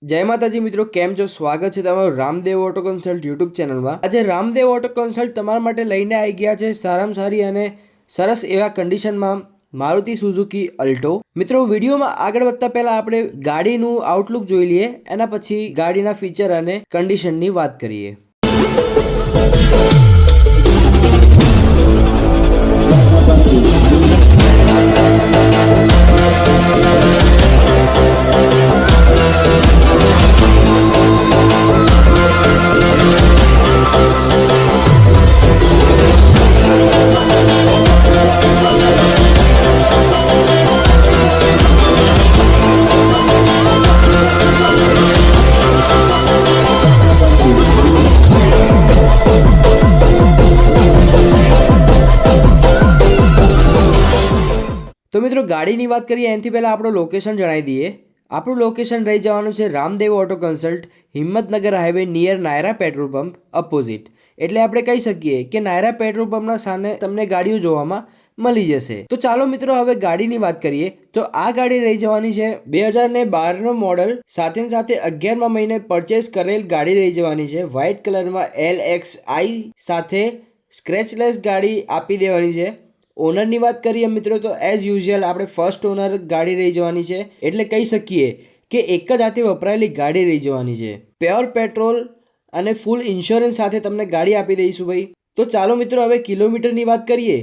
જય માતાજી મિત્રો, કેમ છો? સ્વાગત છે તમારું રામદેવ ઓટો કન્સલ્ટ યુટ્યુબ ચેનલમાં। આજે રામદેવ ઓટો કન્સલ્ટ તમારા માટે લઈને આવી ગયા છે સારામાં સારી અને સરસ એવા કન્ડિશનમાં મારુતિ સુઝુકી અલ્ટો। મિત્રો, વિડીયોમાં આગળ વધતા પહેલા આપણે ગાડીનું આઉટલુક જોઈ લઈએ, એના પછી ગાડીના ફીચર અને કન્ડિશનની વાત કરીએ। તો મિત્રો, ગાડીની વાત કરીએ એનાથી પહેલાં આપણું લોકેશન જણાવી દઈએ। આપણું લોકેશન રહી જવાનું છે Ramdev auto consult, Himmatnagar highway near Naira petrol pump opposite. એટલે આપણે કહી શકીએ કે નાયરા પેટ્રોલ પંપના સામે તમને ગાડીઓ જોવામાં મળી જશે। તો ચાલો મિત્રો, હવે ગાડીની વાત કરીએ તો આ ગાડી રહી જવાની છે 2012નો મોડલ, સાથે 11મા મહિને પરચેસ કરેલ ગાડી રહી જવાની છે। વ્હાઇટ કલરમાં LXI સાથે સ્ક્રેચલેસ ગાડી આપી દેવાની છે। ઓનરની વાત કરીએ મિત્રો તો એઝ યુઝ્યુઅલ આપણે ફર્સ્ટ ઓનર ગાડી રહી જવાની છે, એટલે કહી શકીએ કે એક જ હાથે વપરાયેલી ગાડી રહી જવાની છે। પ્યોર પેટ્રોલ અને ફૂલ ઇન્સ્યોરન્સ સાથે તમને ગાડી આપી દઈશું ભાઈ। તો ચાલો મિત્રો, હવે કિલોમીટરની વાત કરીએ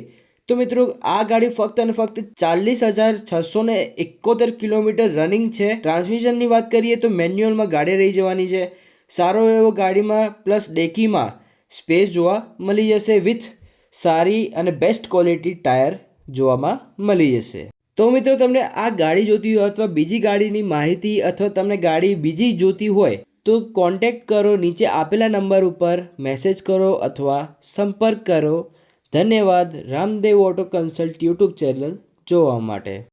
તો મિત્રો આ ગાડી ફક્ત અને ફક્ત 40,671 કિલોમીટર રનિંગ છે। ટ્રાન્સમિશનની વાત કરીએ તો મેન્યુઅલમાં ગાડી રહી જવાની છે। સારો એવો ગાડીમાં પ્લસ ડેકીમાં સ્પેસ જોવા મળી જશે, વિથ સારી અને બેસ્ટ ક્વોલિટી ટાયર જોવામાં મળી જશે। તો મિત્રો, તમને આ ગાડી જોતી હોય અથવા બીજી ગાડીની માહિતી અથવા તમને ગાડી બીજી જોતી હોય તો કોન્ટેક્ટ કરો, નીચે આપેલા નંબર ઉપર મેસેજ કરો અથવા સંપર્ક કરો। ધન્યવાદ Ramdev auto consult YouTube channel જોવા માટે।